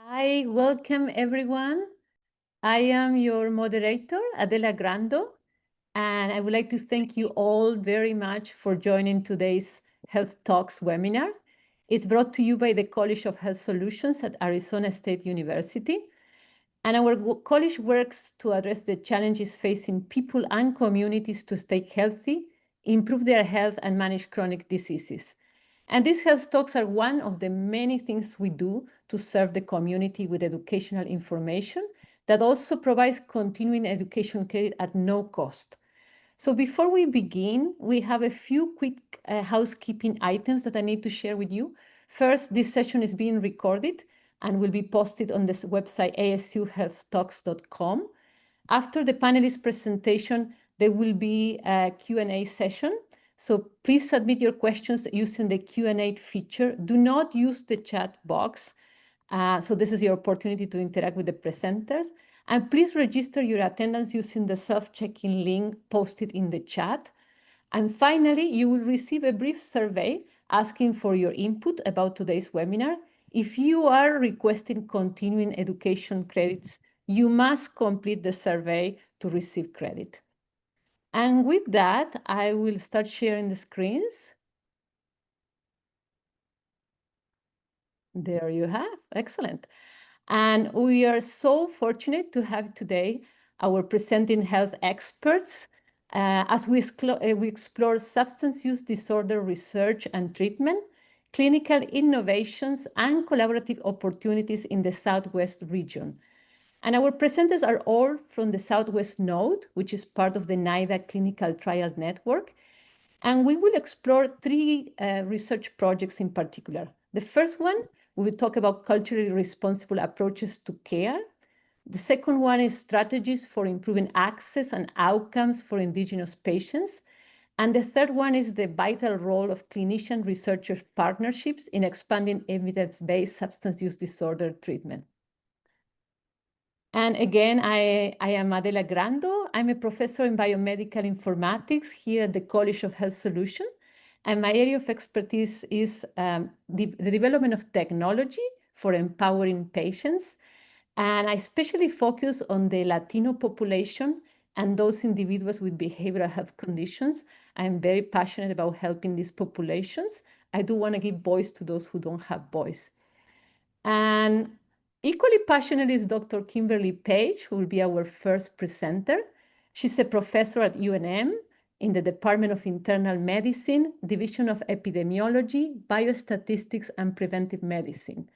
Hi, welcome everyone. I am your moderator, Adela Grando, and I would like to thank you all very much for joining today's Health Talks webinar. It's brought to you by the College of Health Solutions at Arizona State University. And our college works to address the challenges facing people and communities to stay healthy, improve their health, and manage chronic diseases. And these health talks are one of the many things we do to serve the community with educational information that also provides continuing education credit at no cost. So before we begin, we have a few quick housekeeping items that I need to share with you. First, this session is being recorded and will be posted on this website, asuhealthtalks.com. After the panelist presentation, there will be a Q&A session. So please submit your questions using the Q&A feature. Do not use the chat box. So this is your opportunity to interact with the presenters. And please register your attendance using the self-check-in link posted in the chat. And finally, you will receive a brief survey asking for your input about today's webinar. If you are requesting continuing education credits, you must complete the survey to receive credit. And with that, I will start sharing the screens. There you have, excellent. And we are so fortunate to have today our presenting health experts as we explore substance use disorder research and treatment, clinical innovations, and collaborative opportunities in the Southwest region. And our presenters are all from the Southwest Node, which is part of the NIDA Clinical Trial Network. And we will explore three research projects in particular. The first one, we will talk about culturally responsible approaches to care. The second one is strategies for improving access and outcomes for Indigenous patients. And the third one is the vital role of clinician-researcher partnerships in expanding evidence-based substance use disorder treatment. And again, I am Adela Grando. I'm a professor in biomedical informatics here at the College of Health Solutions. And my area of expertise is the development of technology for empowering patients. And I especially focus on the Latino population and those individuals with behavioral health conditions. I'm very passionate about helping these populations. I do want to give voice to those who don't have voice. And equally passionate is Dr. Kimberly Page, who will be our first presenter. She's a professor at UNM in the Department of Internal Medicine, Division of Epidemiology, Biostatistics, and Preventive Medicine.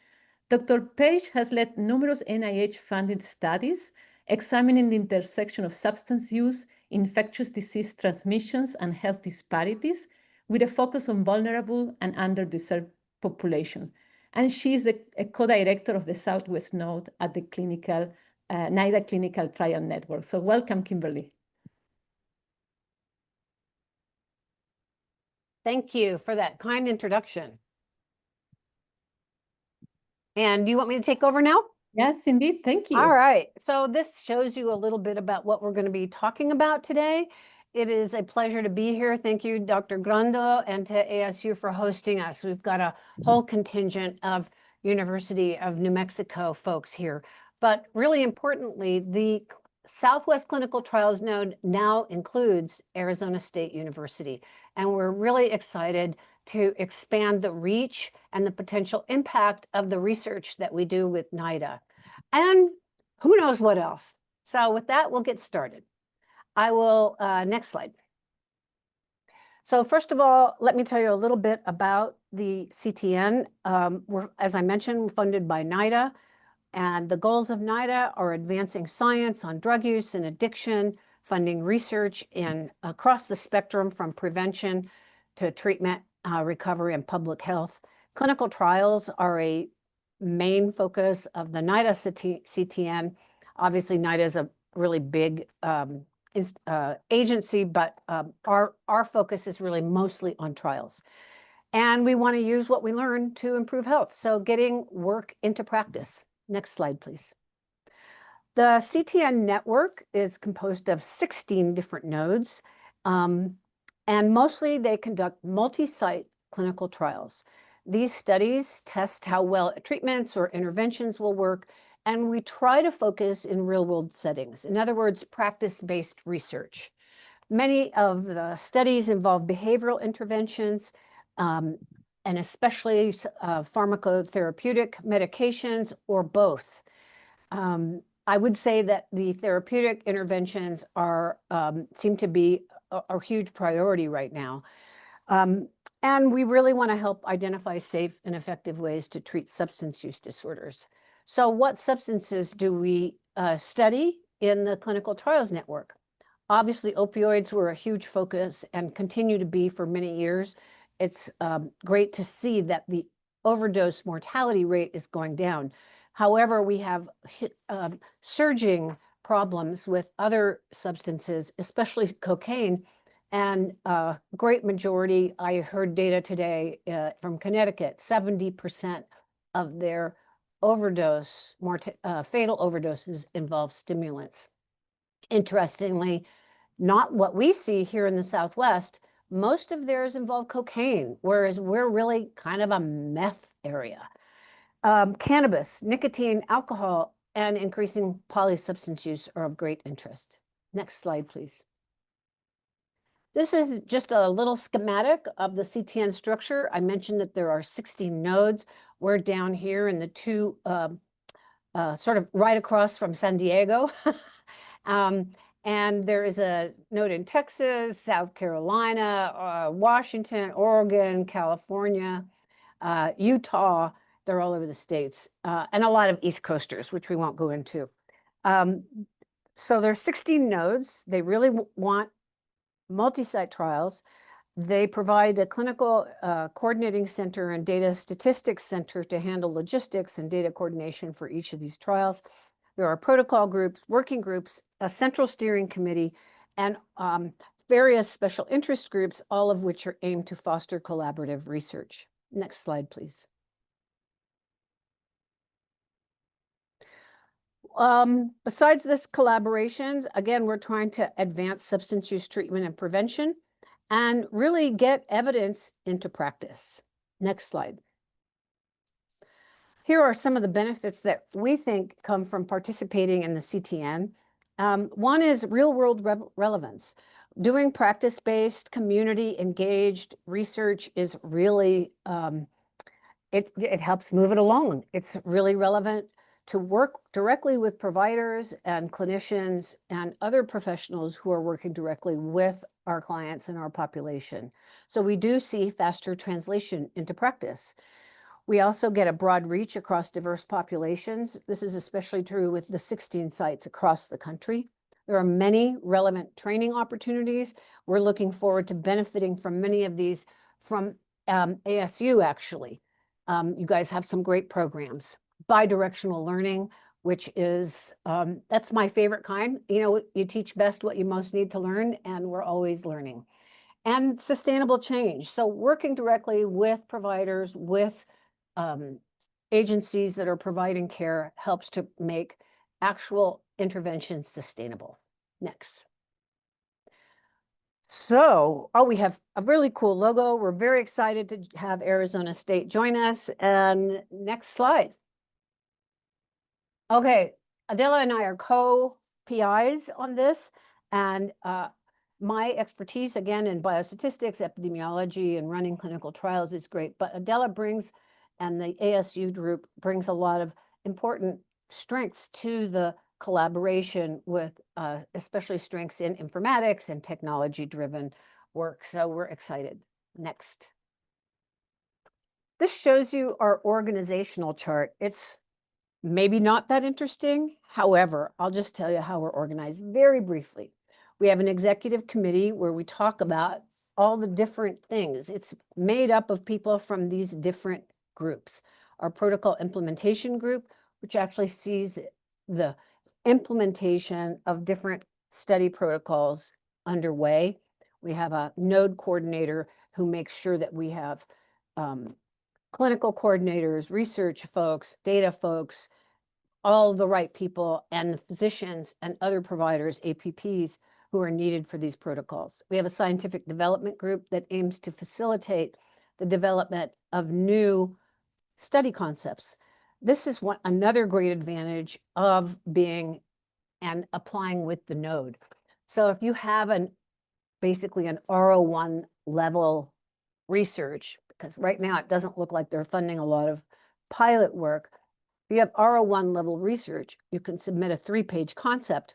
Dr. Page has led numerous NIH-funded studies examining the intersection of substance use, infectious disease transmissions, and health disparities with a focus on vulnerable and underserved population. And she is a co-director of the Southwest Node at the NIDA Clinical Trial Network. So welcome, Kimberly. Thank you for that kind introduction. And do you want me to take over now? Yes, indeed. Thank you. All right. So this shows you a little bit about what we're going to be talking about today. It is a pleasure to be here. Thank you, Dr. Grando, and to ASU for hosting us. We've got a whole contingent of University of New Mexico folks here. But really importantly, the Southwest Clinical Trials Node now includes Arizona State University. And we're really excited to expand the reach and the potential impact of the research that we do with NIDA. And who knows what else. So with that, we'll get started. I will, next slide. So first of all, let me tell you a little bit about the CTN. As I mentioned, funded by NIDA. And the goals of NIDA are advancing science on drug use and addiction, funding research across the spectrum from prevention to treatment, recovery, and public health. Clinical trials are a main focus of the NIDA CTN. Obviously, NIDA is a really big agency, but our focus is really mostly on trials. And we want to use what we learn to improve health. So getting work into practice. Next slide, please. The CTN network is composed of 16 different nodes, and mostly they conduct multi-site clinical trials. These studies test how well treatments or interventions will work, and we try to focus in real-world settings. In other words, practice-based research. Many of the studies involve behavioral interventions, and especially pharmacotherapeutic medications or both. I would say that the therapeutic interventions seem to be a huge priority right now. And we really want to help identify safe and effective ways to treat substance use disorders. So what substances do we study in the clinical trials network? Obviously, opioids were a huge focus and continue to be for many years. It's great to see that the overdose mortality rate is going down. However, we have surging problems with other substances, especially cocaine. And a great majority, I heard data today from Connecticut, 70% of their fatal overdoses involve stimulants. Interestingly, not what we see here in the Southwest. Most of theirs involve cocaine, whereas we're really kind of a meth area. Cannabis, nicotine, alcohol, and increasing polysubstance use are of great interest. Next slide, please. This is just a little schematic of the CTN structure. I mentioned that there are 16 nodes. We're down here in the two, sort of right across from San Diego. And there is a node in Texas, South Carolina, Washington, Oregon, California, Utah. They're all over the states, and a lot of East Coasters, which we won't go into. So there's 16 nodes. They really want multi-site trials. They provide a clinical coordinating center and data statistics center to handle logistics and data coordination for each of these trials. There are protocol groups, working groups, a central steering committee, and various special interest groups, all of which are aimed to foster collaborative research. Next slide, please. Besides this collaborations, again, we're trying to advance substance use treatment and prevention and really get evidence into practice. Next slide. Here are some of the benefits that we think come from participating in the CTN. One is real-world relevance. Doing practice-based, community-engaged research is really, it helps move it along. It's really relevant to work directly with providers and clinicians and other professionals who are working directly with our clients and our population. So we do see faster translation into practice. We also get a broad reach across diverse populations. This is especially true with the 16 sites across the country. There are many relevant training opportunities. We're looking forward to benefiting from many of these from ASU, actually. You guys have some great programs. Bidirectional learning, which is, that's my favorite kind. You know, you teach best what you most need to learn, and we're always learning. And sustainable change. So working directly with providers, with agencies that are providing care helps to make actual interventions sustainable. Next. So, we have a really cool logo. We're very excited to have Arizona State join us. And next slide. Okay, Adela and I are co-PIs on this, and my expertise, again, in biostatistics, epidemiology, and running clinical trials is great, but Adela brings, and the ASU group brings a lot of important strengths to the collaboration with especially strengths in informatics and technology-driven work, so we're excited. Next. This shows you our organizational chart. It's maybe not that interesting. However, I'll just tell you how we're organized very briefly. We have an executive committee where we talk about all the different things. It's made up of people from these different groups. Our protocol implementation group, which actually sees the implementation of different study protocols underway. We have a node coordinator who makes sure that we have clinical coordinators, research folks, data folks, all the right people, and the physicians and other providers, APPs, who are needed for these protocols. We have a scientific development group that aims to facilitate the development of new study concepts. This is another great advantage of being and applying with the node. So if you have basically an R01 level research, because right now it doesn't look like they're funding a lot of pilot work. If you have R01 level research, you can submit a 3-page concept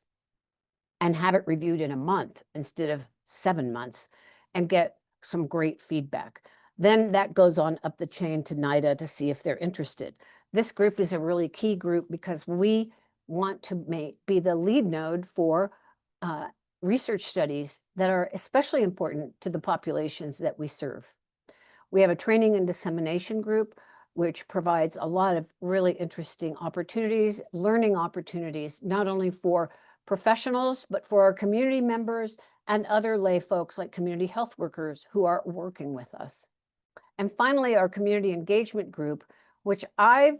and have it reviewed in a month instead of 7 months and get some great feedback. Then that goes on up the chain to NIDA to see if they're interested. This group is a really key group because we want to be the lead node for research studies that are especially important to the populations that we serve. We have a training and dissemination group, which provides a lot of really interesting opportunities, learning opportunities, not only for professionals, but for our community members and other lay folks like community health workers who are working with us. And finally, our community engagement group, which I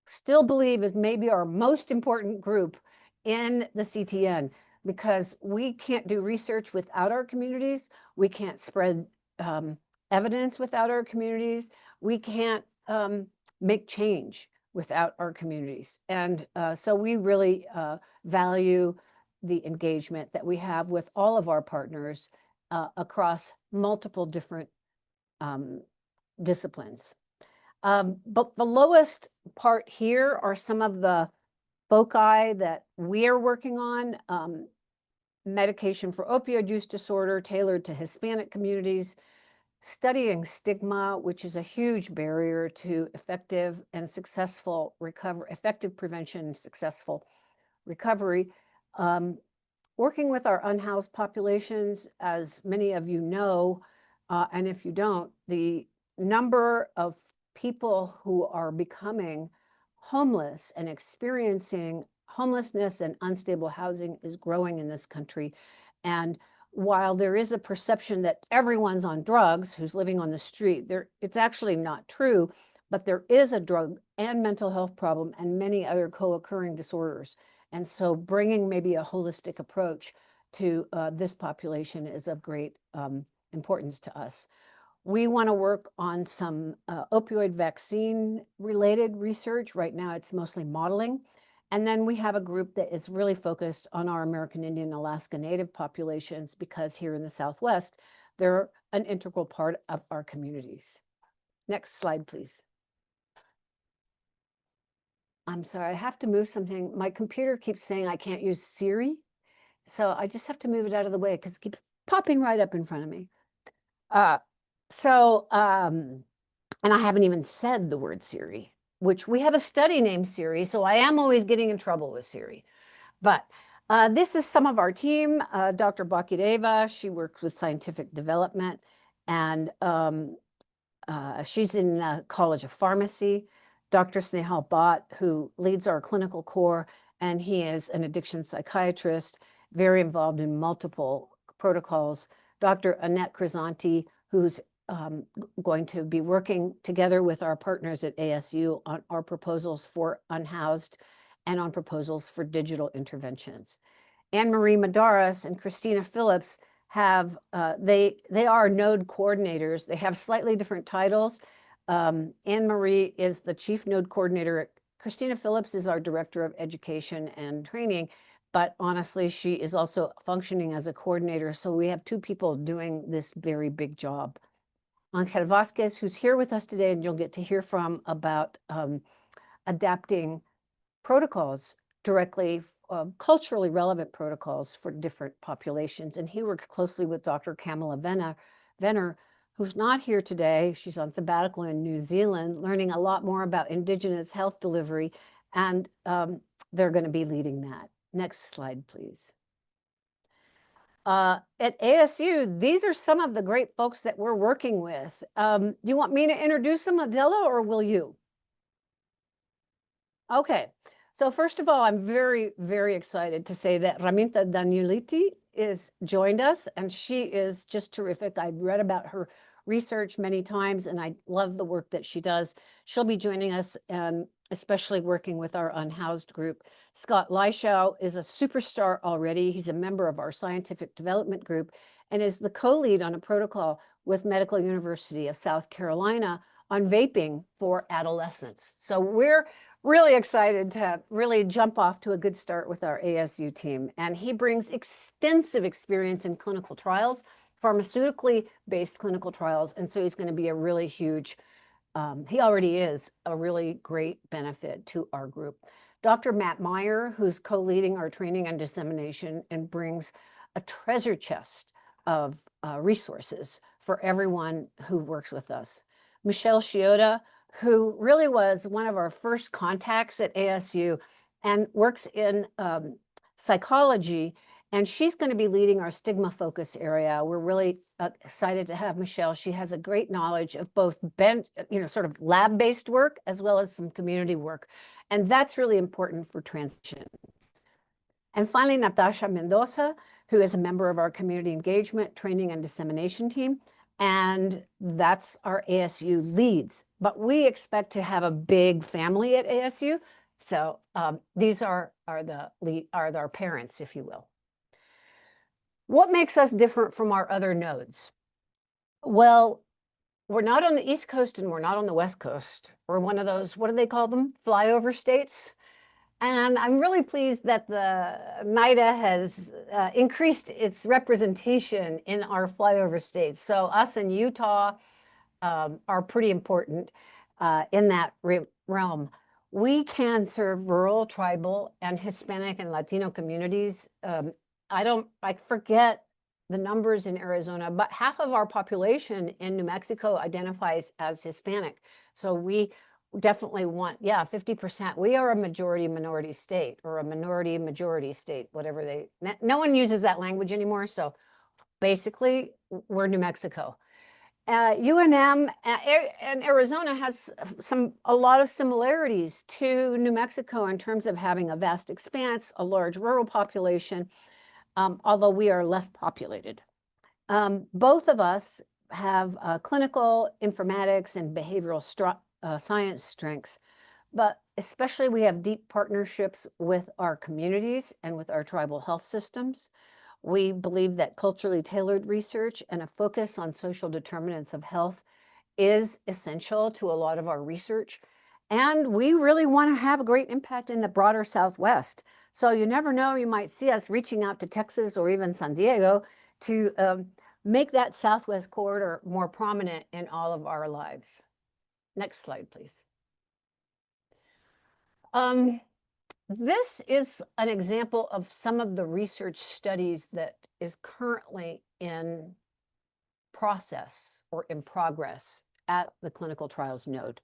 still believe is maybe our most important group in the CTN, because we can't do research without our communities. We can't spread evidence without our communities. We can't make change without our communities. And so we really value the engagement that we have with all of our partners across multiple different disciplines. But the lowest part here are some of the foci that we are working on. Medication for opioid use disorder tailored to Hispanic communities, studying stigma, which is a huge barrier to effective and successful recovery, effective prevention and successful recovery. Working with our unhoused populations, as many of you know, and if you don't, the number of people who are becoming homeless and experiencing homelessness and unstable housing is growing in this country. And while there is a perception that everyone's on drugs who's living on the street, it's actually not true, but there is a drug and mental health problem and many other co-occurring disorders. And so bringing maybe a holistic approach to this population is of great importance to us. We want to work on some opioid vaccine related research. Right now, it's mostly modeling. And then we have a group that is really focused on our American Indian Alaska Native populations, because here in the Southwest, they're an integral part of our communities. Next slide, please. I'm sorry, I have to move something. My computer keeps saying I can't use Siri. So I just have to move it out of the way because it keeps popping right up in front of me. And I haven't even said the word Siri, which we have a study named Siri, so I am always getting in trouble with Siri. But this is some of our team. Dr. Adela, she works with scientific development, and she's in the College of Pharmacy. Dr. Snehal Bhatt, who leads our clinical core, and he is an addiction psychiatrist, very involved in multiple protocols. Dr. Annette Crisanti, who's going to be working together with our partners at ASU on our proposals for unhoused and on proposals for digital interventions. Anne-Marie Madaras and Christina Phillips have, they are node coordinators. They have slightly different titles. Anne-Marie is the chief node coordinator. Christina Phillips is our director of education and training, but honestly, she is also functioning as a coordinator. So we have two people doing this very big job. Angel Vasquez, who's here with us today, and you'll get to hear from about adapting protocols directly, culturally relevant protocols for different populations. And he works closely with Dr. Kamala Venner, who's not here today. She's on sabbatical in New Zealand, learning a lot more about Indigenous health delivery, and they're going to be leading that. Next slide, please. At ASU, these are some of the great folks that we're working with. You want me to introduce them, Adela, or will you? Okay, so first of all, I'm very, very excited to say that Raminta Danieliti is joined us, and she is just terrific. I've read about her research many times, and I love the work that she does. She'll be joining us, and especially working with our unhoused group. Scott Leishow is a superstar already. He's a member of our scientific development group, and is the co-lead on a protocol with Medical University of South Carolina on vaping for adolescents. So we're really excited to really jump off to a good start with our ASU team. And he brings extensive experience in clinical trials, pharmaceutically based clinical trials. And so he's going to be a really huge, he already is a really great benefit to our group. Dr. Matt Meyer, who's co-leading our training and dissemination and brings a treasure chest of resources for everyone who works with us. Michelle Shioda, who really was one of our first contacts at ASU and works in psychology, and she's going to be leading our stigma focus area. We're really excited to have Michelle. She has a great knowledge of both sort of lab-based work as well as some community work, and that's really important for transition. And finally, Natasha Mendoza, who is a member of our community engagement, training, and dissemination team. And that's our ASU leads. But we expect to have a big family at ASU. So these are our parents, if you will. What makes us different from our other nodes? Well, we're not on the East Coast and we're not on the West Coast. We're one of those, what do they call them? Flyover states. And I'm really pleased that the NIDA has increased its representation in our flyover states. So us in Utah are pretty important in that realm. We can serve rural, tribal, and Hispanic and Latino communities. I forget the numbers in Arizona, but half of our population in New Mexico identifies as Hispanic. So we definitely want, 50%. We are a majority minority state or a minority majority state, whatever no one uses that language anymore. So basically we're New Mexico. UNM and Arizona has a lot of similarities to New Mexico in terms of having a vast expanse, a large rural population, although we are less populated. Both of us have clinical informatics and behavioral science strengths, but especially we have deep partnerships with our communities and with our tribal health systems. We believe that culturally tailored research and a focus on social determinants of health is essential to a lot of our research. And we really want to have a great impact in the broader Southwest. So you never know, you might see us reaching out to Texas or even San Diego to make that Southwest corridor more prominent in all of our lives. Next slide, please. This is an example of some of the research studies that is currently in process or in progress at the clinical trials node.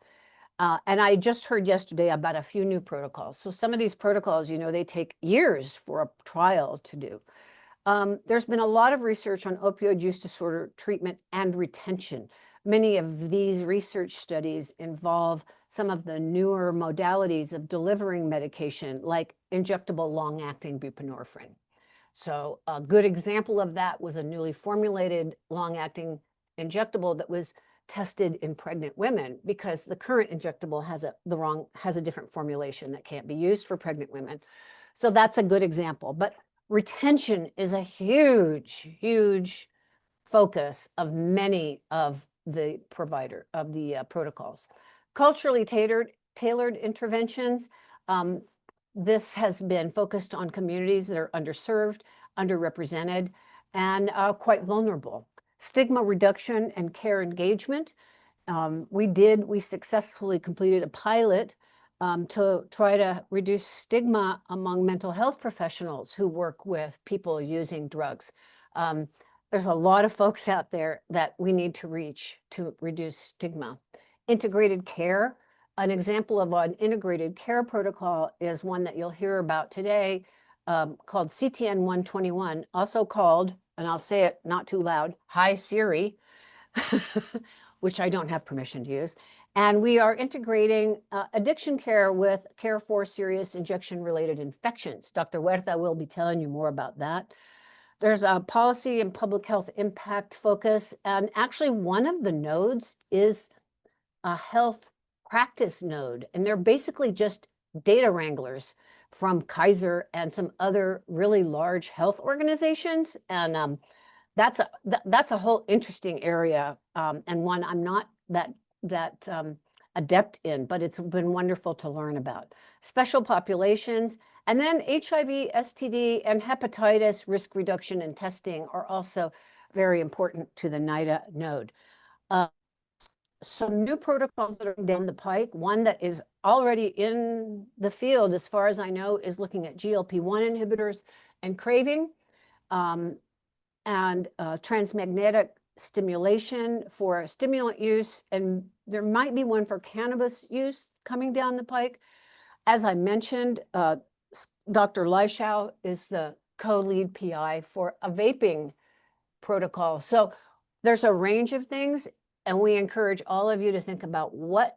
And I just heard yesterday about a few new protocols. So some of these protocols, they take years for a trial to do. There's been a lot of research on opioid use disorder treatment and retention. Many of these research studies involve some of the newer modalities of delivering medication, like injectable long-acting buprenorphine. So a good example of that was a newly formulated long-acting injectable that was tested in pregnant women, because the current injectable has a different formulation that can't be used for pregnant women. So that's a good example. But retention is a huge, huge focus of many of the protocols. Culturally tailored interventions. This has been focused on communities that are underserved, underrepresented, and quite vulnerable. Stigma reduction and care engagement. We successfully completed a pilot to try to reduce stigma among mental health professionals who work with people using drugs. There's a lot of folks out there that we need to reach to reduce stigma. Integrated care. An example of an integrated care protocol is one that you'll hear about today, called CTN 121, also called, and I'll say it not too loud, Hi Siri, which I don't have permission to use. And we are integrating addiction care with care for serious injection-related infections. Dr. Huerta will be telling you more about that. There's a policy and public health impact focus. And actually, one of the nodes is a health practice node. And they're basically just data wranglers from Kaiser and some other really large health organizations. And that's a whole interesting area, and one I'm not that adept in, but it's been wonderful to learn about. Special populations, and then HIV, STD, and hepatitis risk reduction and testing are also very important to the NIDA node. Some new protocols that are down the pike. One that is already in the field, as far as I know, is looking at GLP-1 inhibitors and craving, and transmagnetic stimulation for stimulant use, and there might be one for cannabis use coming down the pike. As I mentioned, Dr. Leishau is the co-lead PI for a vaping protocol. So there's a range of things, and we encourage all of you to think about what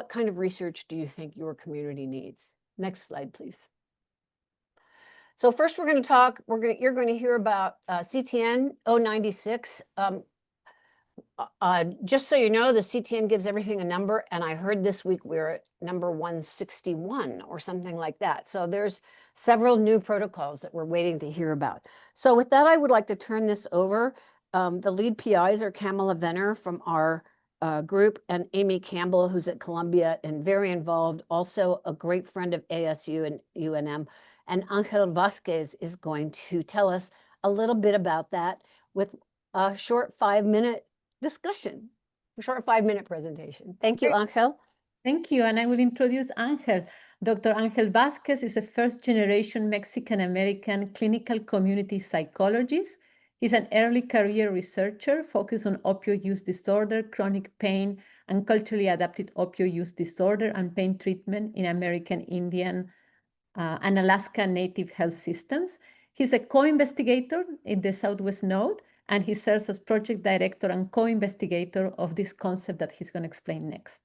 kind of research do you think your community needs? Next slide, please. So first we're going to talk, you're going to hear about CTN 096. Just so you know, the CTN gives everything a number, and I heard this week we're at number 161 or something like that. So there's several new protocols that we're waiting to hear about. So with that, I would like to turn this over. The lead PIs are Kamala Venner from our group, and Amy Campbell, who's at Columbia and very involved, also a great friend of ASU and UNM. And Angel Vasquez is going to tell us a little bit about that with a short 5-minute discussion, a short 5-minute presentation. Thank you, Angel. Thank you, and I will introduce Angel. Dr. Angel Vasquez is a first-generation Mexican-American clinical community psychologist. He's an early career researcher focused on opioid use disorder, chronic pain, and culturally adapted opioid use disorder and pain treatment in American Indian and Alaska Native health systems. He's a co-investigator in the Southwest Node, and he serves as project director and co-investigator of this concept that he's going to explain next.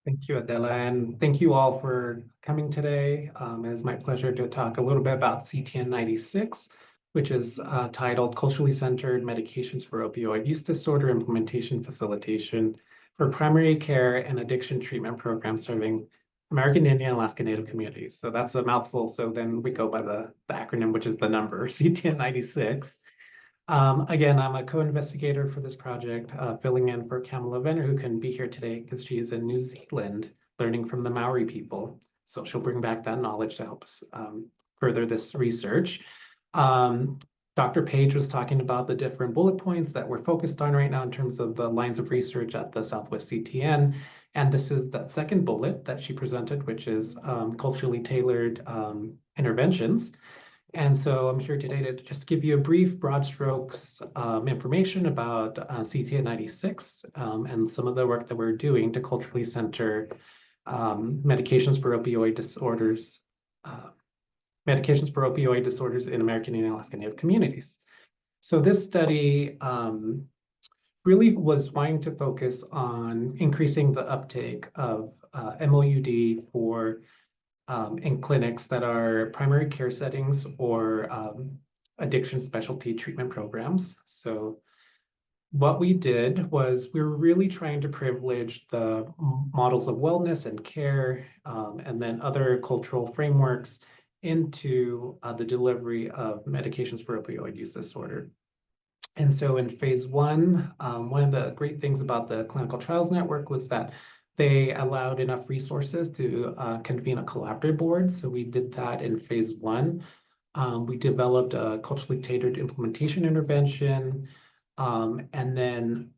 Thank you, Adela, and thank you all for coming today. It's my pleasure to talk a little bit about CTN 96, which is titled Culturally Centered Medications for Opioid Use Disorder Implementation Facilitation for Primary Care and Addiction Treatment Programs Serving American Indian and Alaska Native Communities. So that's a mouthful, so then we go by the acronym, which is the number, CTN 96. Again, I'm a co-investigator for this project, filling in for Kamala Venner, who couldn't be here today because she is in New Zealand learning from the Maori people. So she'll bring back that knowledge to help us further this research. Dr. Page was talking about the different bullet points that we're focused on right now in terms of the lines of research at the Southwest CTN. And this is that second bullet that she presented, which is culturally tailored interventions. And so I'm here today to just give you a brief, broad strokes information about CTN 96 and some of the work that we're doing to culturally center medications for opioid disorders, in American Indian and Alaska Native communities. So this study really was wanting to focus on increasing the uptake of MOUD for in clinics that are primary care settings or addiction specialty treatment programs. So what we did was we were really trying to privilege the models of wellness and care and then other cultural frameworks into the delivery of medications for opioid use disorder. And so in phase 1, one of the great things about the Clinical Trials Network was that they allowed enough resources to convene a collaborative board. So we did that in phase 1. We developed a culturally tailored implementation intervention, and then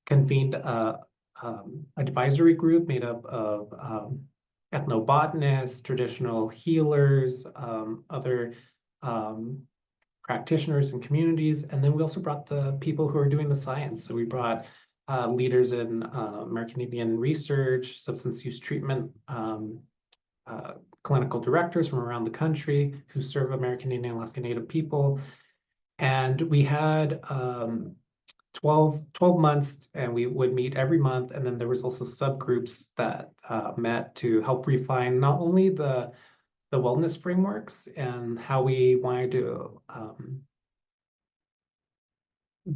convened a advisory group made up of ethnobotanists, traditional healers, other practitioners and communities. And then we also brought the people who are doing the science. So we brought leaders in American Indian research, substance use treatment, clinical directors from around the country who serve American Indian and Alaska Native people. And we had 12 months, and we would meet every month. And then there was also subgroups that met to help refine not only the wellness frameworks and how we wanted to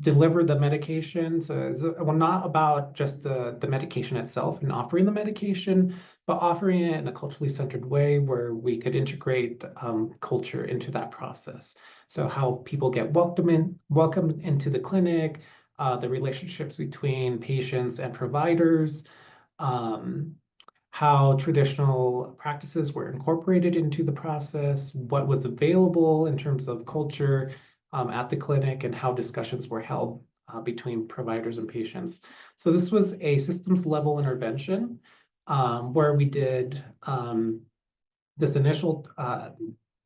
deliver the medication. So well, not about just the medication itself and offering the medication, but offering it in a culturally centered way where we could integrate culture into that process. So how people get welcomed into the clinic, the relationships between patients and providers, how traditional practices were incorporated into the process, what was available in terms of culture at the clinic, and how discussions were held between providers and patients. So this was a systems level intervention where we did this initial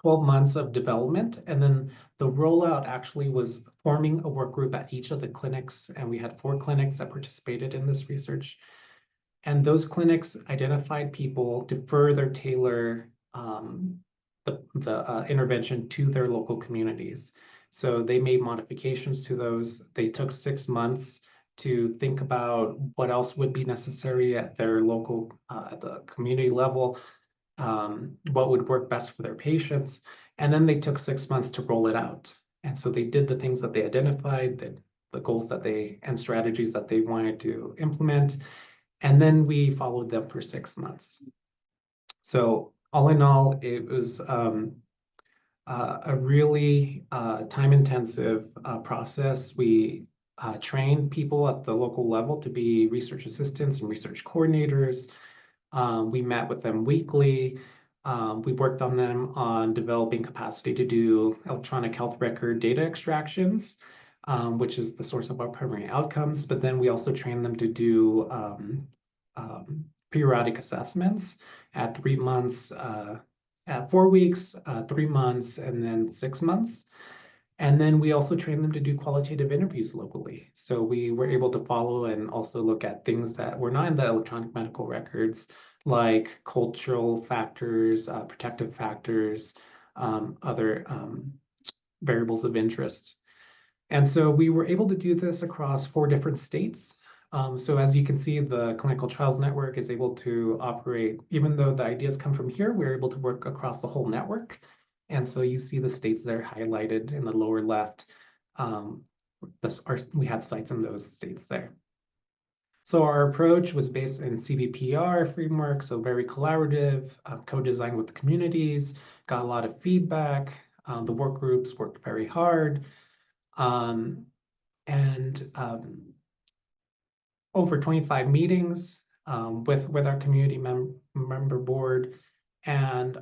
12 months of development, and then the rollout actually was forming a work group at each of the clinics, and we had 4 clinics that participated in this research. And those clinics identified people to further tailor the intervention to their local communities. So they made modifications to those. They took 6 months to think about what else would be necessary at their local, at the community level, what would work best for their patients. And then they took 6 months to roll it out. And so they did the things that they identified, the goals that and strategies that they wanted to implement. And then we followed them for 6 months. So all in all, it was a really time-intensive process. We trained people at the local level to be research assistants and research coordinators. We met with them weekly. We worked on them on developing capacity to do electronic health record data extractions, which is the source of our primary outcomes. But then we also trained them to do periodic assessments at 3 months, at 4 weeks, 3 months, and then 6 months. And then we also trained them to do qualitative interviews locally. So we were able to follow and also look at things that were not in the electronic medical records, like cultural factors, protective factors, other variables of interest. And so we were able to do this across 4 different states. So as you can see, the Clinical Trials Network is able to operate, even though the ideas come from here, we're able to work across the whole network. And so you see the states that are highlighted in the lower left. We had sites in those states there. So our approach was based in CVPR framework, so very collaborative, co-designed with the communities, got a lot of feedback. The work groups worked very hard. Over 25 meetings with our community member board, and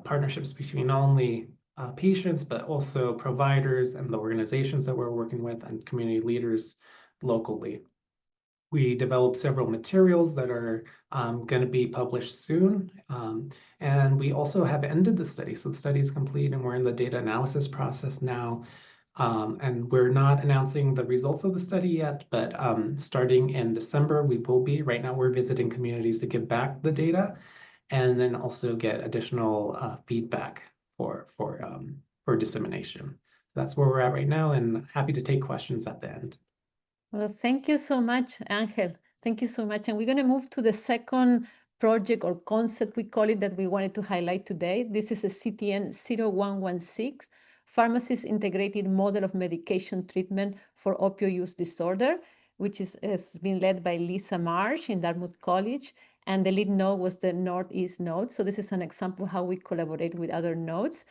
partnerships between not only patients, but also providers and the organizations that we're working with and community leaders locally. We developed several materials that are going to be published soon. And we also have ended the study. So the study is complete and we're in the data analysis process now. And we're not announcing the results of the study yet, but starting in December, we will be. Right now, we're visiting communities to give back the data and then also get additional feedback for dissemination. So that's where we're at right now, and happy to take questions at the end. Well, thank you so much, Angel. Thank you so much. And we're going to move to the second project or concept, we call it, that we wanted to highlight today. This is a CTN 0116, Pharmacist Integrated Model of Medication Treatment for Opioid Use Disorder, which has been led by Lisa Marsh in Dartmouth College. And the lead node was the Northeast node. So this is an example of how we collaborate with other nodes.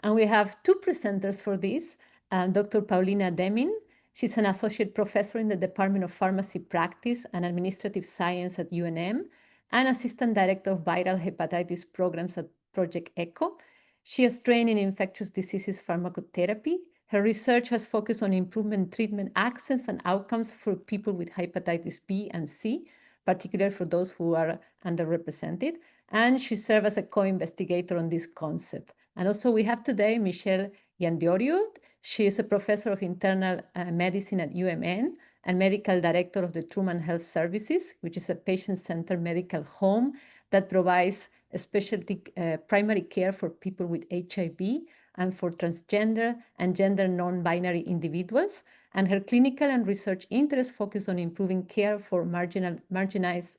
And we have 2 presenters for this, Dr. Paulina Deming. She's an associate professor in the Department of Pharmacy Practice and Administrative Science at UNM and assistant director of viral hepatitis programs at Project ECHO. She has trained in infectious diseases pharmacotherapy. Her research has focused on improvement treatment access and outcomes for people with hepatitis B and C, particularly for those who are underrepresented. And she served as a co-investigator on this concept. And also we have today Michelle Yandioriou. She is a professor of internal medicine at UMN and medical director of the Truman Health Services, which is a patient-centered medical home that provides a specialty primary care for people with HIV and for transgender and gender non-binary individuals. And her clinical and research interests focus on improving care for marginalized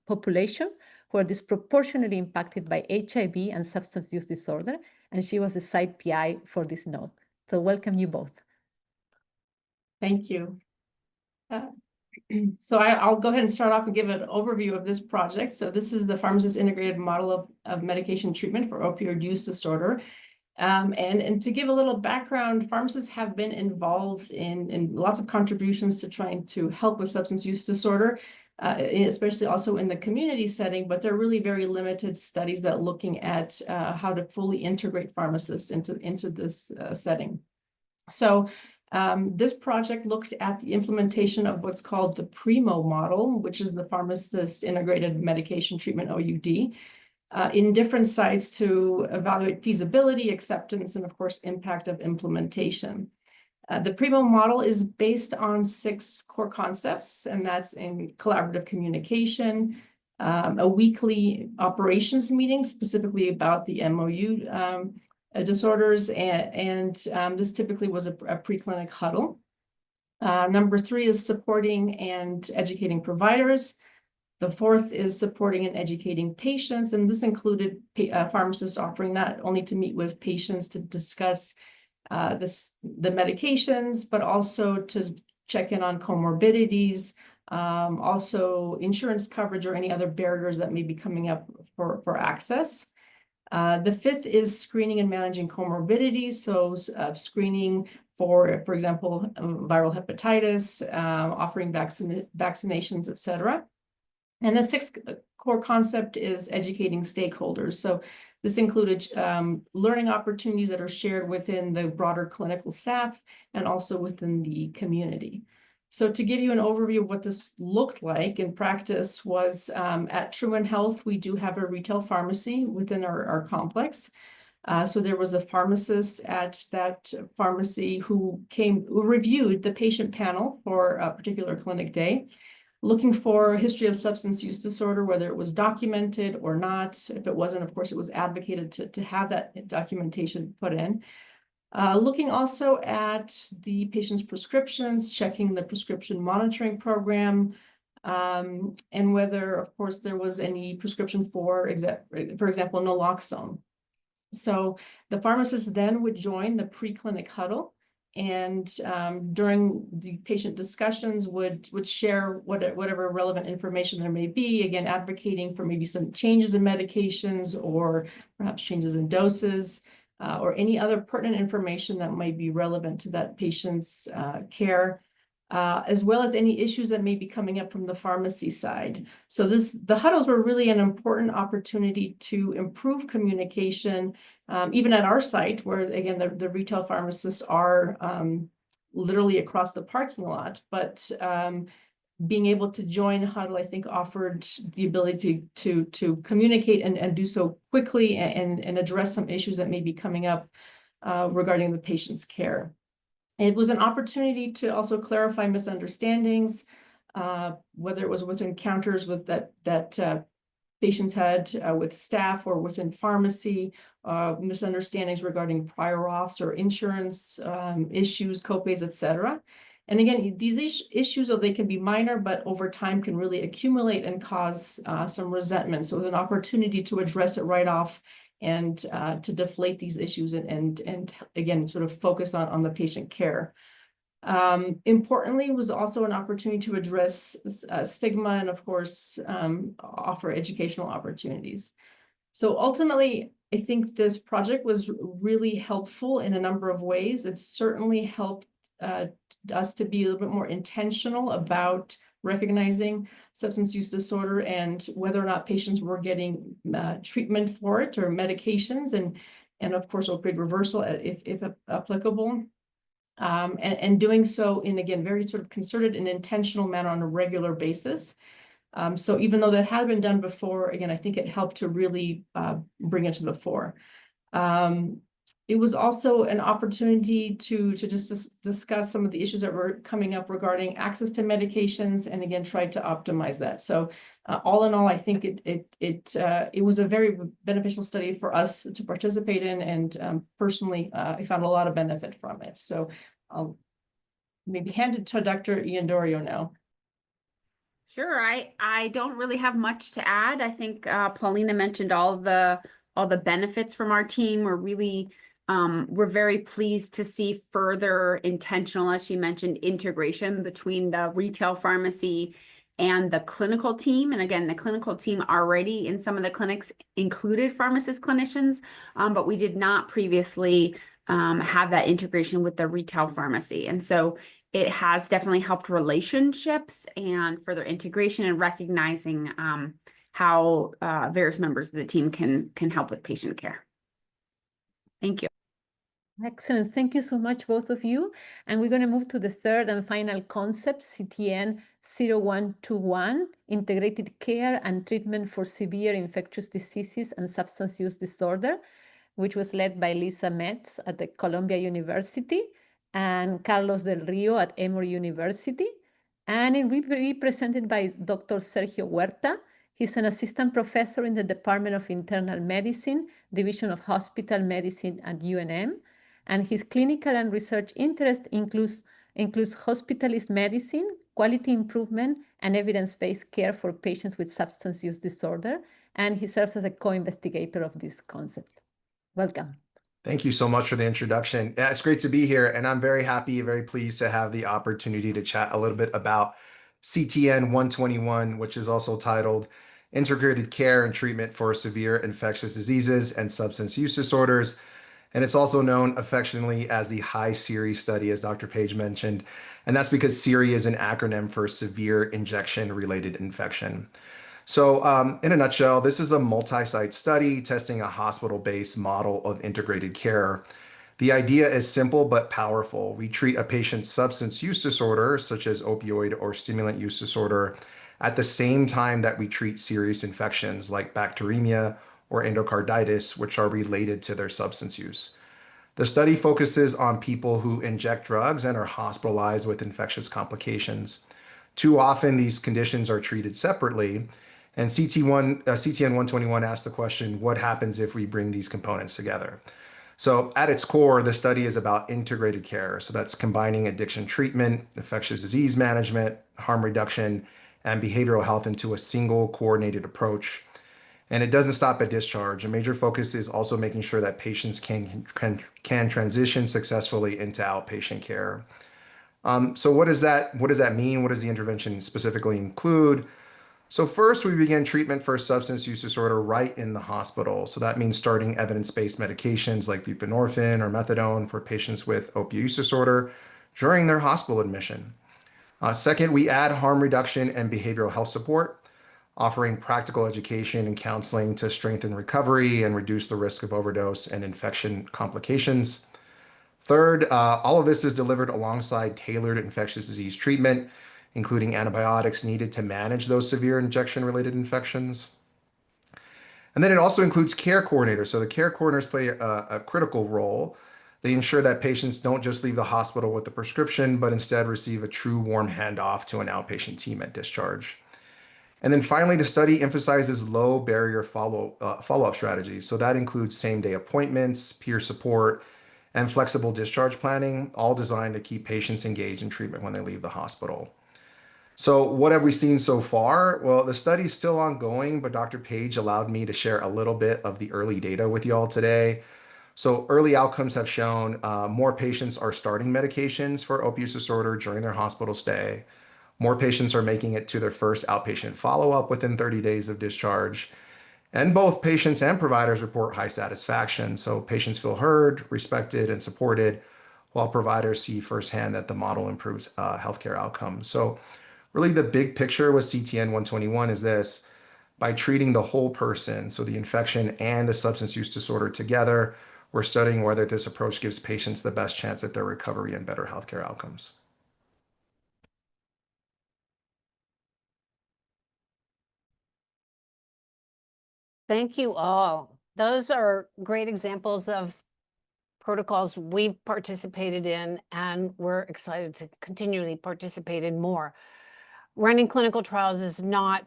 population who are disproportionately impacted by HIV and substance use disorder. And she was the site PI for this node. So welcome you both. Thank you. So I'll go ahead and start off and give an overview of this project. So this is the pharmacist integrated model of medication treatment for opioid use disorder. And to give a little background, pharmacists have been involved in lots of contributions to trying to help with substance use disorder, especially also in the community setting, but there are really very limited studies that looking at how to fully integrate pharmacists into this setting. So this project looked at the implementation of what's called the PRIMO model, which is the pharmacist integrated medication treatment OUD, in different sites to evaluate feasibility, acceptance, and of course, impact of implementation. The PRIMO model is based on 6 core concepts, and that's in collaborative communication, a weekly operations meeting specifically about the MOU disorders, and this typically was a preclinic huddle. Number 3 is supporting and educating providers. The 4th is supporting and educating patients, and this included pharmacists offering not only to meet with patients to discuss the medications, but also to check in on comorbidities, also insurance coverage or any other barriers that may be coming up for access. The 5th is screening and managing comorbidities, so screening for example, viral hepatitis, offering vaccinations, etc. And the 6th core concept is educating stakeholders. So this included learning opportunities that are shared within the broader clinical staff and also within the community. So to give you an overview of what this looked like in practice was at Truman Health, we do have a retail pharmacy within our complex. So there was a pharmacist at that pharmacy who reviewed the patient panel for a particular clinic day, looking for a history of substance use disorder, whether it was documented or not. If it wasn't, of course, it was advocated to have that documentation put in. Looking also at the patient's prescriptions, checking the prescription monitoring program, and whether, of course, there was any prescription for example, naloxone. So the pharmacist then would join the preclinic huddle, and during the patient discussions would share whatever relevant information there may be, again, advocating for maybe some changes in medications or perhaps changes in doses, or any other pertinent information that might be relevant to that patient's care, as well as any issues that may be coming up from the pharmacy side. So the huddles were really an important opportunity to improve communication, even at our site, where again, the retail pharmacists are literally across the parking lot, but being able to join huddle, I think, offered the ability to communicate and do so quickly and address some issues that may be coming up regarding the patient's care. It was an opportunity to also clarify misunderstandings, whether it was with encounters with that patients had with staff or within pharmacy, misunderstandings regarding prior auths or insurance issues, copays, etc. And again, these issues, they can be minor, but over time can really accumulate and cause some resentment. So there's an opportunity to address it right off and to deflate these issues and again, sort of focus on the patient care. Importantly, was also an opportunity to address stigma and, of course, offer educational opportunities. So ultimately, I think this project was really helpful in a number of ways. It certainly helped us to be a little bit more intentional about recognizing substance use disorder and whether or not patients were getting treatment for it or medications, and of course opioid reversal if applicable, and doing so in, again, very sort of concerted and intentional manner on a regular basis. So even though that had been done before, again, I think it helped to really bring it to the fore. It was also an opportunity to just discuss some of the issues that were coming up regarding access to medications, and again, try to optimize that. So all in all, I think it was a very beneficial study for us to participate in, and personally, I found a lot of benefit from it. So I'll maybe hand it to Dr. Iandorio now. Sure, I don't really have much to add. I think Paulina mentioned all the benefits from our team. We're really We're very pleased to see further intentional, as she mentioned, integration between the retail pharmacy and the clinical team. And again, the clinical team already in some of the clinics included pharmacist clinicians, but we did not previously have that integration with the retail pharmacy. And so it has definitely helped relationships and further integration and recognizing how various members of the team can help with patient care. Thank you. Excellent. Thank you so much, both of you. And we're going to move to the third and final concept, CTN 0121, Integrated Care and Treatment for Severe Infectious Diseases and Substance Use Disorder, which was led by Lisa Metz at the Columbia University and Carlos Del Rio at Emory University. And it will be presented by Dr. Sergio Huerta. He's an assistant professor in the Department of Internal Medicine, Division of Hospital Medicine at UNM. And his clinical and research interest includes hospitalist medicine, quality improvement, and evidence-based care for patients with substance use disorder. And he serves as a co-investigator of this concept. Welcome. Thank you so much for the introduction. Yeah, it's great to be here, and I'm very happy, very pleased to have the opportunity to chat a little bit about CTN 121, which is also titled Integrated Care and Treatment for Severe Infectious Diseases and Substance Use Disorders. And it's also known affectionately as the High SERI study, as Dr. Page mentioned. And that's because SERI is an acronym for Severe Injection-Related Infection. So in a nutshell, this is a multi-site study testing a hospital-based model of integrated care. The idea is simple but powerful. We treat a patient's substance use disorder, such as opioid or stimulant use disorder, at the same time that we treat serious infections like bacteremia or endocarditis, which are related to their substance use. The study focuses on people who inject drugs and are hospitalized with infectious complications. Too often, these conditions are treated separately, and CTN 121 asks the question, what happens if we bring these components together? So at its core, the study is about integrated care. So that's combining addiction treatment, infectious disease management, harm reduction, and behavioral health into a single coordinated approach. And it doesn't stop at discharge. A major focus is also making sure that patients can transition successfully into outpatient care. So what does that mean? What does the intervention specifically include? So first, we begin treatment for substance use disorder right in the hospital. So that means starting evidence-based medications like buprenorphine or methadone for patients with opioid use disorder during their hospital admission. Second, we add harm reduction and behavioral health support, offering practical education and counseling to strengthen recovery and reduce the risk of overdose and infection complications. Third, all of this is delivered alongside tailored infectious disease treatment, including antibiotics needed to manage those severe injection-related infections. And then it also includes care coordinators. So the care coordinators play a critical role. They ensure that patients don't just leave the hospital with the prescription, but instead receive a true warm handoff to an outpatient team at discharge. And then finally, the study emphasizes low barrier follow-up strategies. So that includes same-day appointments, peer support, and flexible discharge planning, all designed to keep patients engaged in treatment when they leave the hospital. So what have we seen so far? Well, the study is still ongoing, but Dr. Page allowed me to share a little bit of the early data with you all today. So early outcomes have shown more patients are starting medications for opioid use disorder during their hospital stay. More patients are making it to their first outpatient follow-up within 30 days of discharge. And both patients and providers report high satisfaction. So patients feel heard, respected, and supported, while providers see firsthand that the model improves healthcare outcomes. So really the big picture with CTN 121 is this: by treating the whole person, so the infection and the substance use disorder together, we're studying whether this approach gives patients the best chance at their recovery and better healthcare outcomes. Thank you all. Those are great examples of protocols we've participated in, and we're excited to continually participate in more. Running clinical trials is not,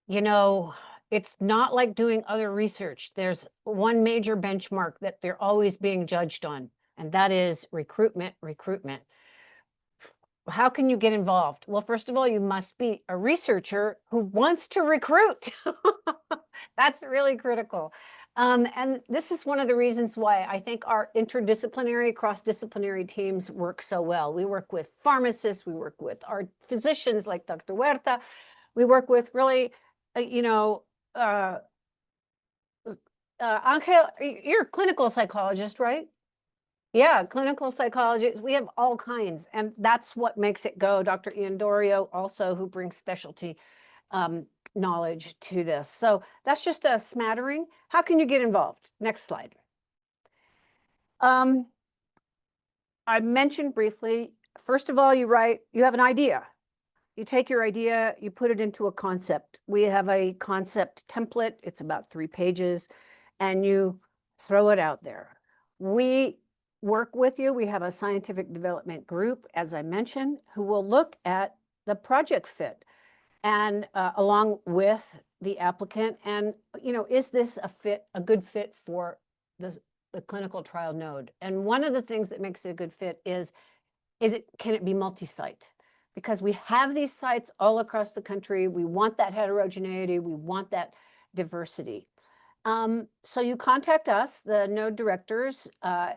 it's not like doing other research. There's one major benchmark that they're always being judged on, and that is recruitment. How can you get involved? Well, first of all, you must be a researcher who wants to recruit. That's really critical. And this is one of the reasons why I think our interdisciplinary, cross-disciplinary teams work so well. We work with pharmacists, we work with our physicians like Dr. Huerta, we work with really, Angel, you're a clinical psychologist, right? Yeah, clinical psychologists. We have all kinds, and that's what makes it go. Dr. Ian Dorio also, who brings specialty knowledge to this. So that's just a smattering. How can you get involved? Next slide. I mentioned briefly, first of all, you have an idea. You take your idea, you put it into a concept. We have a concept template. It's about 3 pages, and you throw it out there. We work with you. We have a scientific development group, as I mentioned, who will look at the project fit and along with the applicant. And, is this a good fit for the clinical trial node? And one of the things that makes it a good fit can it be multi-site? Because we have these sites all across the country. We want that heterogeneity. We want that diversity. So you contact us, the node directors,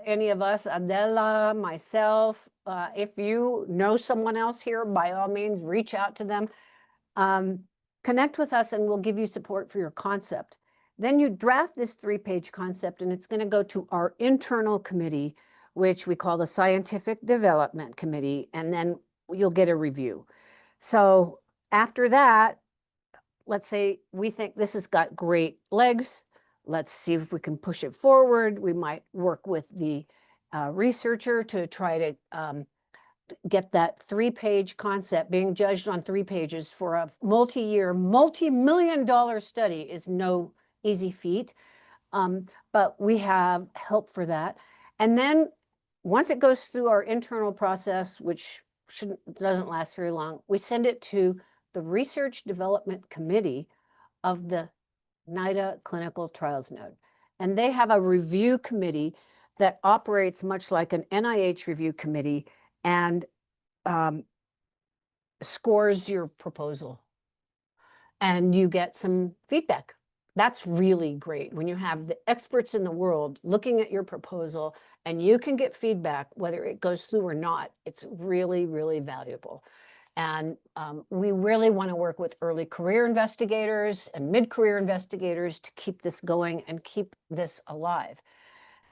any of us, Adela, myself. If you know someone else here, by all means, reach out to them. Connect with us and we'll give you support for your concept. Then you draft this 3-page concept and it's going to go to our internal committee, which we call the Scientific Development Committee, and then you'll get a review. So after that, let's say we think this has got great legs. Let's see if we can push it forward. We might work with the researcher to try to get that 3-page concept. Being judged on 3 pages for a multi-year, multi-million-dollar study is no easy feat. But we have help for that. And then once it goes through our internal process, which doesn't last very long, we send it to the Research Development Committee of the NIDA Clinical Trials Node. And they have a review committee that operates much like an NIH review committee and scores your proposal. And you get some feedback. That's really great when you have the experts in the world looking at your proposal and you can get feedback whether it goes through or not. It's really, really valuable. And we really want to work with early career investigators and mid-career investigators to keep this going and keep this alive.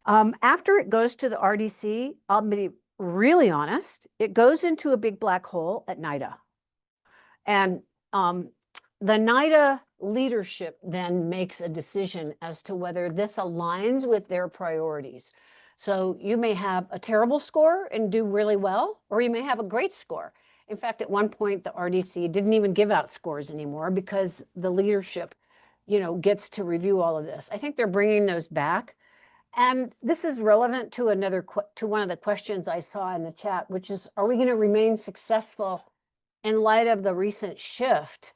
After it goes to the RDC, I'll be really honest, it goes into a big black hole at NIDA. And the NIDA leadership then makes a decision as to whether this aligns with their priorities. So you may have a terrible score and do really well, or you may have a great score. In fact, at one point, the RDC didn't even give out scores anymore because the leadership, gets to review all of this. I think they're bringing those back. And this is relevant to one of the questions I saw in the chat, which is, are we going to remain successful in light of the recent shift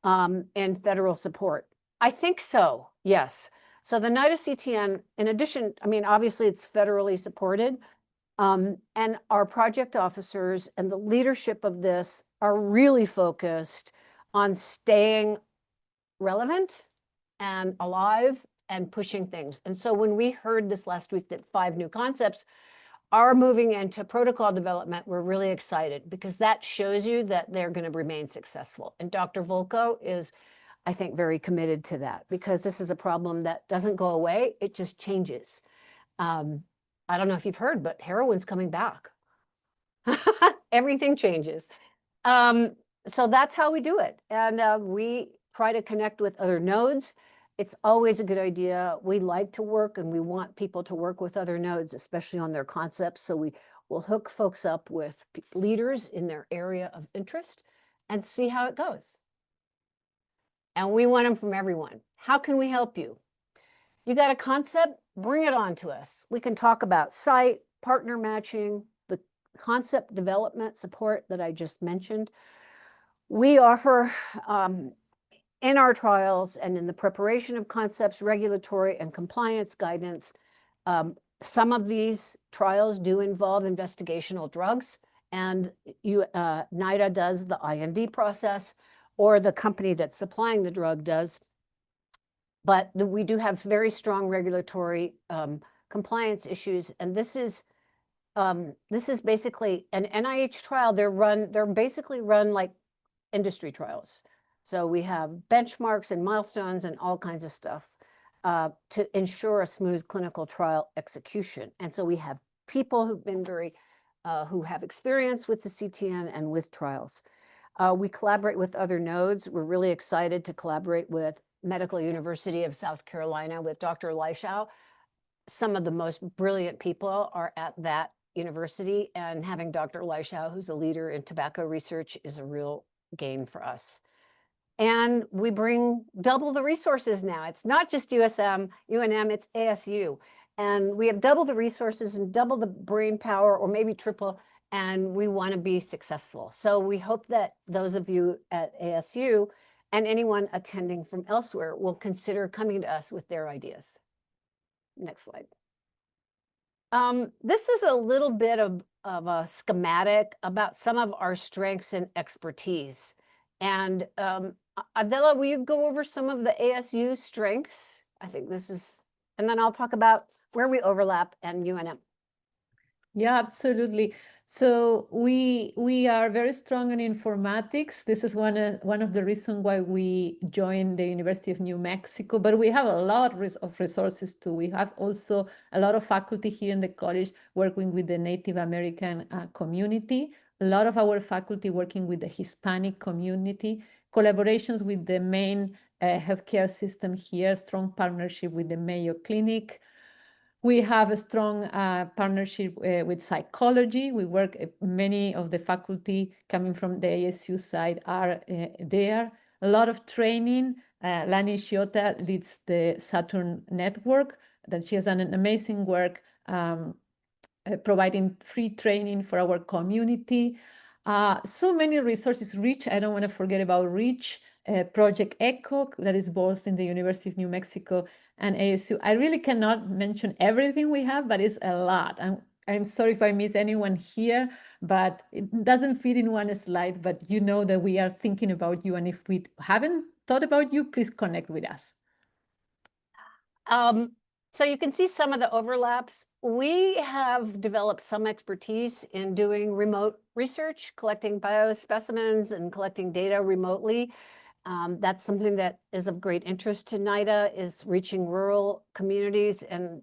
in federal support? I think so, yes. So the NIDA CTN, in addition, obviously it's federally supported, and our project officers and the leadership of this are really focused on staying relevant and alive and pushing things. And so when we heard this last week that 5 new concepts are moving into protocol development, we're really excited because that shows you that they're going to remain successful. And Dr. Volko is, I think, very committed to that because this is a problem that doesn't go away. It just changes. I don't know if you've heard, but heroin's coming back. Everything changes. So that's how we do it. And we try to connect with other nodes. It's always a good idea. We like to work and we want people to work with other nodes, especially on their concepts. So we will hook folks up with leaders in their area of interest and see how it goes. And we want them from everyone. How can we help you? You got a concept? Bring it on to us. We can talk about site, partner matching, the concept development support that I just mentioned. We offer in our trials and in the preparation of concepts, regulatory and compliance guidance. Some of these trials do involve investigational drugs, and NIDA does the IND process, or the company that's supplying the drug does. But we do have very strong regulatory compliance issues, and this is basically an NIH trial. They're basically run like industry trials. So we have benchmarks and milestones and all kinds of stuff to ensure a smooth clinical trial execution. And so we have people who've been who have experience with the CTN and with trials. We collaborate with other nodes. We're really excited to collaborate with Medical University of South Carolina with Dr. Leishau. Some of the most brilliant people are at that university, and having Dr. Leishau, who's a leader in tobacco research, is a real gain for us. And we bring double the resources now. It's not just UNM, it's ASU. And we have double the resources and double the brain power, or maybe triple, and we want to be successful. So we hope that those of you at ASU and anyone attending from elsewhere will consider coming to us with their ideas. Next slide. This is a little bit of a schematic about some of our strengths and expertise. And Adela, will you go over some of the ASU strengths? I think this is, and then I'll talk about where we overlap and UNM. Yeah, absolutely. So we are very strong in informatics. This is one of the reasons why we joined the University of New Mexico, but we have a lot of resources too. We have also a lot of faculty here in the college working with the Native American community, a lot of our faculty working with the Hispanic community, collaborations with the main healthcare system here, strong partnership with the Mayo Clinic. We have a strong partnership with psychology. We work, many of the faculty coming from the ASU side are there. A lot of training. Lani Shiota leads the Saturn Network, that she has done an amazing work providing free training for our community. So many resources. REACH, I don't want to forget about REACH, Project ECHO, that is both in the University of New Mexico and ASU. I really cannot mention everything we have, but it's a lot. I'm sorry if I miss anyone here, but it doesn't fit in one slide, but you know that we are thinking about you. And if we haven't thought about you, please connect with us. So you can see some of the overlaps. We have developed some expertise in doing remote research, collecting biospecimens and collecting data remotely. That's something that is of great interest to NIDA, is reaching rural communities. And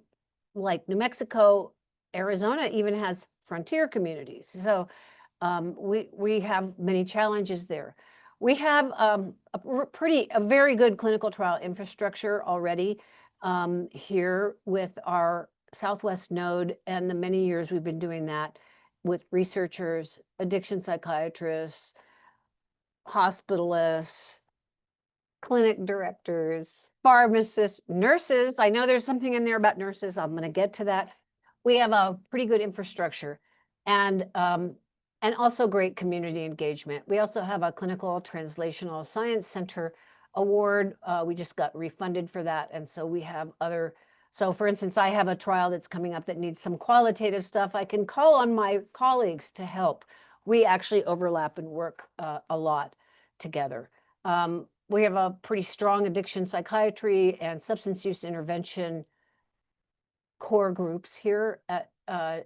like New Mexico, Arizona even has frontier communities. So we have many challenges there. We have a very good clinical trial infrastructure already here with our Southwest node, and the many years we've been doing that with researchers, addiction psychiatrists, hospitalists, clinic directors, pharmacists, nurses. I know there's something in there about nurses. I'm going to get to that. We have a pretty good infrastructure, and also great community engagement. We also have a Clinical Translational Science Center award. We just got refunded for that. And so we have other, so for instance, I have a trial that's coming up that needs some qualitative stuff. I can call on my colleagues to help. We actually overlap and work a lot together. We have a pretty strong addiction psychiatry and substance use intervention core groups here at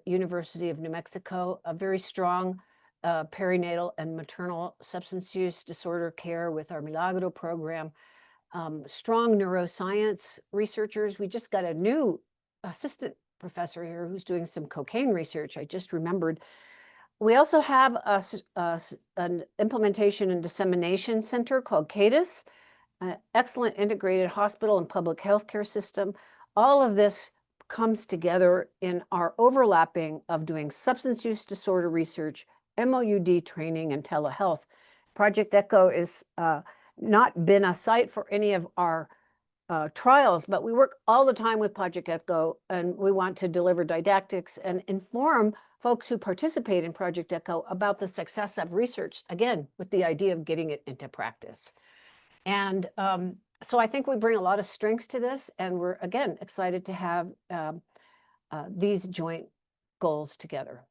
University of New Mexico, a very strong perinatal and maternal substance use disorder care with our Milagro program, strong neuroscience researchers. We just got a new assistant professor here who's doing some cocaine research, I just remembered. We also have an implementation and dissemination center called CADIS, an excellent integrated hospital and public healthcare system. All of this comes together in our overlapping of doing substance use disorder research, MOUD training, and telehealth. Project ECHO is not been a site for any of our trials, but we work all the time with Project ECHO, and we want to deliver didactics and inform folks who participate in Project ECHO about the success of research, again, with the idea of getting it into practice. And so I think we bring a lot of strengths to this, and we're, again, excited to have these joint goals together.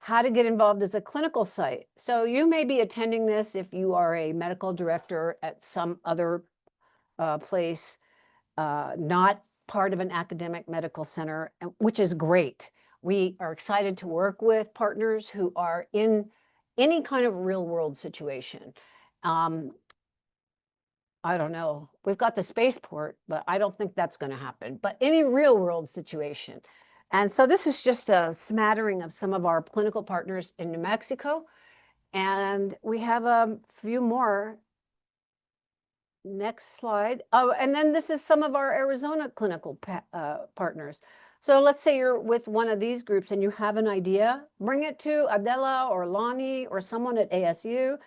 How to get involved as a clinical site. So you may be attending this if you are a medical director at some other place, not part of an academic medical center, which is great. We are excited to work with partners who are in any kind of real world situation. I don't know. We've got the spaceport, but I don't think that's going to happen. But any real world situation. And so this is just a smattering of some of our clinical partners in New Mexico. And we have a few more. Next slide. Oh, and then this is some of our Arizona clinical partners. So let's say you're with one of these groups and you have an idea, bring it to Adela or Lonnie or someone at ASU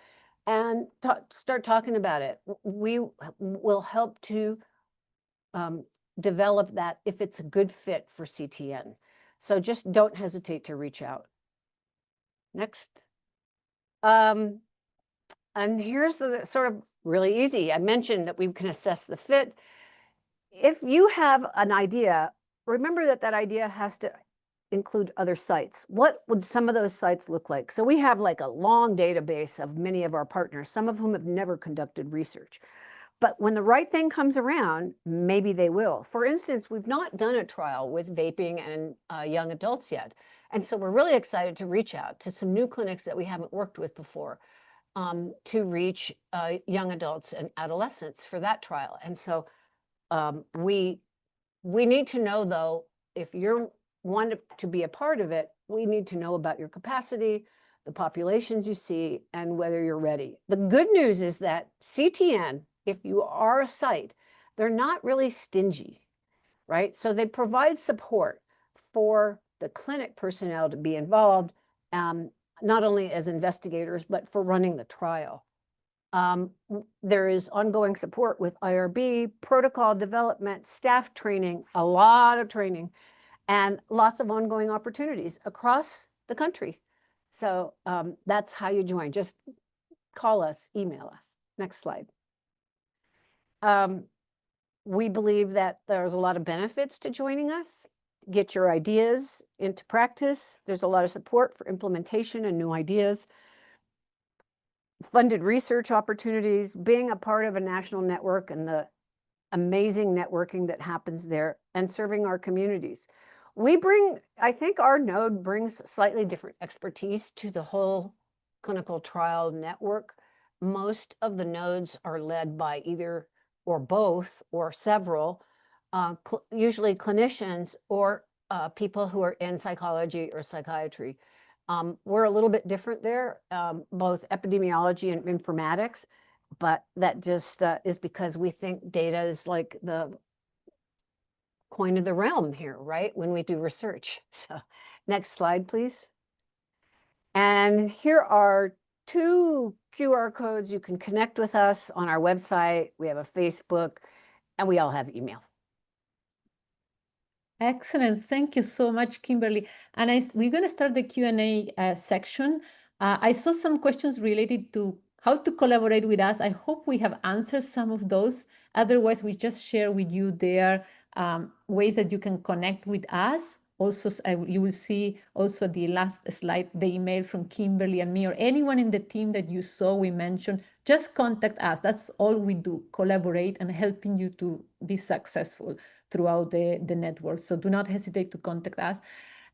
and start talking about it. We will help to develop that if it's a good fit for CTN. So just don't hesitate to reach out. Next. And here's the sort of really easy. I mentioned that we can assess the fit. If you have an idea, remember that that idea has to include other sites. What would some of those sites look like? So we have like a long database of many of our partners, some of whom have never conducted research. But when the right thing comes around, maybe they will. For instance, we've not done a trial with vaping and young adults yet. And so we're really excited to reach out to some new clinics that we haven't worked with before to reach young adults and adolescents for that trial. And so we need to know, though, if you're want to be a part of it, we need to know about your capacity, the populations you see, and whether you're ready. The good news is that CTN, if you are a site, they're not really stingy, right? So they provide support for the clinic personnel to be involved, not only as investigators, but for running the trial. There is ongoing support with IRB, protocol development, staff training, a lot of training, and lots of ongoing opportunities across the country. So that's how you join. Just call us, email us. Next slide. We believe that there's a lot of benefits to joining us. Get your ideas into practice. There's a lot of support for implementation and new ideas. Funded research opportunities, being a part of a national network and the amazing networking that happens there, and serving our communities. We bring, I think our node brings slightly different expertise to the whole clinical trial network. Most of the nodes are led by either or both or several, usually clinicians or people who are in psychology or psychiatry. We're a little bit different there, both epidemiology and informatics, but that just is because we think data is like the coin of the realm here, right? When we do research. So next slide, please. And here are 2 QR codes. You can connect with us on our website. We have a Facebook, and we all have email. Excellent. Thank you so much, Kimberly. And we're going to start the Q&A section. I saw some questions related to how to collaborate with us. I hope we have answered some of those. Otherwise, we just share with you there ways that you can connect with us. Also, you will see also the last slide, the email from Kimberly and me, or anyone in the team that you saw we mentioned. Just contact us. That's all we do, collaborate and helping you to be successful throughout the network. So do not hesitate to contact us.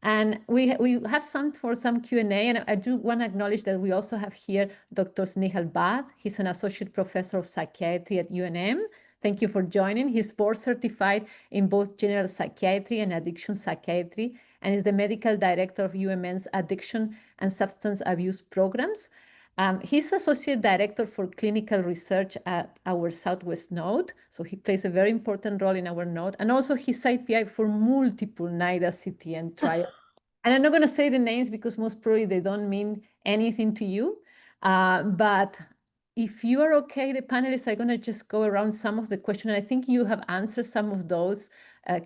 And we have some Q&A, and I do want to acknowledge that we also have here Dr. Snehal Bhatt. He's an associate professor of psychiatry at UNM. Thank you for joining. He's board certified in both general psychiatry and addiction psychiatry, and is the medical director of UMN's addiction and substance abuse programs. He's associate director for clinical research at our Southwest node. So he plays a very important role in our node. And also he's IPI for multiple NIDA CTN trials. And I'm not going to say the names because most probably they don't mean anything to you. But if you are okay, the panelists are going to just go around some of the questions. I think you have answered some of those,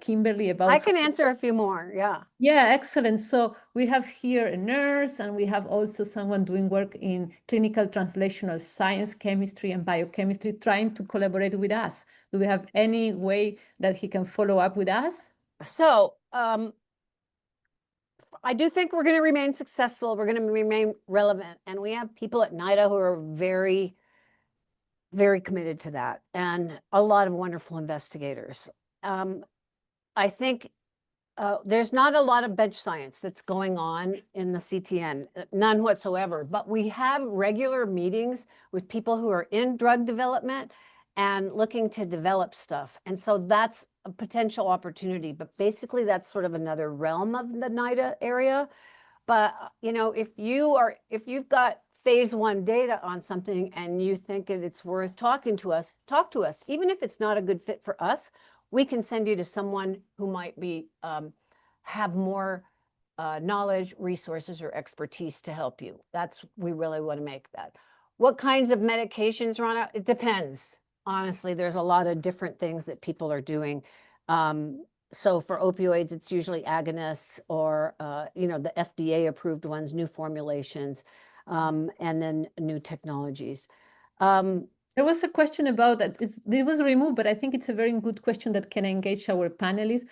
Kimberly, about... I can answer a few more, yeah. Yeah, excellent. So we have here a nurse, and we have also someone doing work in clinical translational science, chemistry, and biochemistry, trying to collaborate with us. Do we have any way that he can follow up with us? So I do think we're going to remain successful. We're going to remain relevant. And we have people at NIDA who are very very committed to that, and a lot of wonderful investigators. I think there's not a lot of bench science that's going on in the CTN, none whatsoever, but we have regular meetings with people who are in drug development and looking to develop stuff. And so that's a potential opportunity, but basically that's sort of another realm of the NIDA area. But, if you've got phase 1 data on something and you think that it's worth talking to us, talk to us. Even if it's not a good fit for us, we can send you to someone who might be have more knowledge, resources, or expertise to help you. We really want to make that. What kinds of medications run out? It depends. Honestly, there's a lot of different things that people are doing. So for opioids, it's usually agonists or, the FDA approved ones, new formulations, and then new technologies. There was a question about that. It was removed, but I think it's a very good question that can engage our panelists.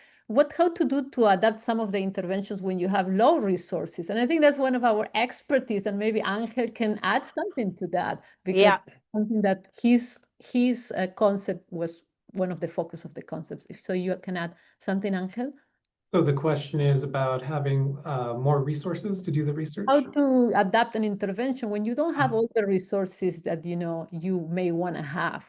How to do to adapt some of the interventions when you have low resources? And I think that's one of our expertise, and maybe Angel can add something to that, because something that his concept was one of the focus of the concepts. So you can add something, Angel? So the question is about having more resources to do the research? How to adapt an intervention when you don't have all the resources that you may want to have.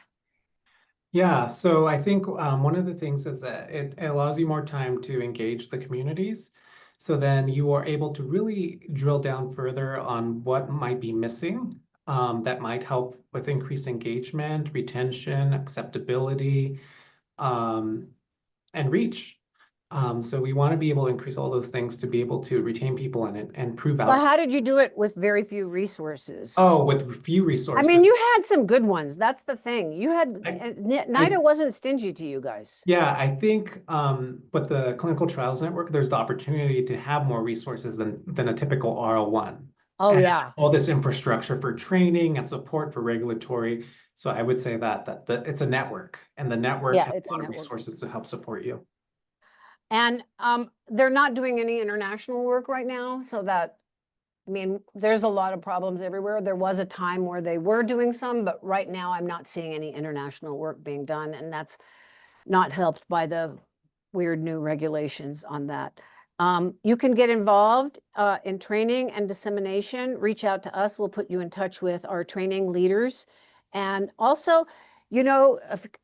Yeah, so I think one of the things is that it allows you more time to engage the communities. So then you are able to really drill down further on what might be missing that might help with increased engagement, retention, acceptability, and reach. So we want to be able to increase all those things to be able to retain people and prove out. Well, how did you do it with very few resources? Oh, with few resources. I mean, you had some good ones. That's the thing. You had, NIDA wasn't stingy to you guys. Yeah, I think with the Clinical Trials Network, there's the opportunity to have more resources than a typical RL1. Oh, and yeah. all this infrastructure for training and support for regulatory. So I would say that it's a network, and the network has a lot of resources to help support you. And they're not doing any international work right now, so that, there's a lot of problems everywhere. There was a time where they were doing some, but right now I'm not seeing any international work being done, and that's not helped by the weird new regulations on that. You can get involved in training and dissemination. Reach out to us. We'll put you in touch with our training leaders. And also,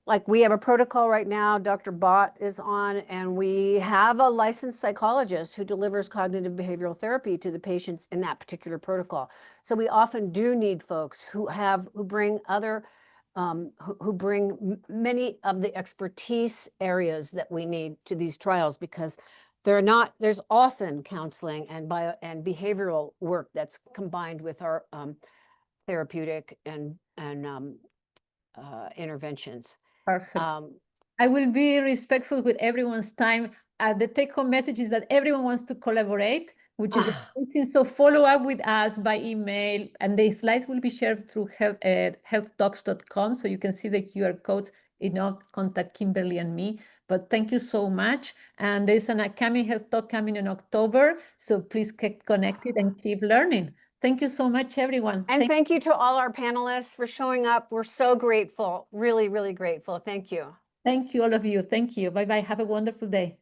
like we have a protocol right now, Dr. Bott is on, and we have a licensed psychologist who delivers cognitive behavioral therapy to the patients in that particular protocol. So we often do need folks who bring many of the expertise areas that we need to these trials, because there's often counseling and behavioral work that's combined with our therapeutic and interventions. Perfect. I will be respectful with everyone's time. The take-home message is that everyone wants to collaborate, which is amazing. So follow up with us by email, and the slides will be shared through healthtalks.com, so you can see the QR codes. Contact Kimberly and me. But thank you so much. And there's an upcoming Health Talk coming in October, so please get connected and keep learning. Thank you so much, everyone. And thank you to all our panelists for showing up. We're so grateful. Really, really grateful. Thank you. Thank you, all of you. Thank you. Bye-bye. Have a wonderful day.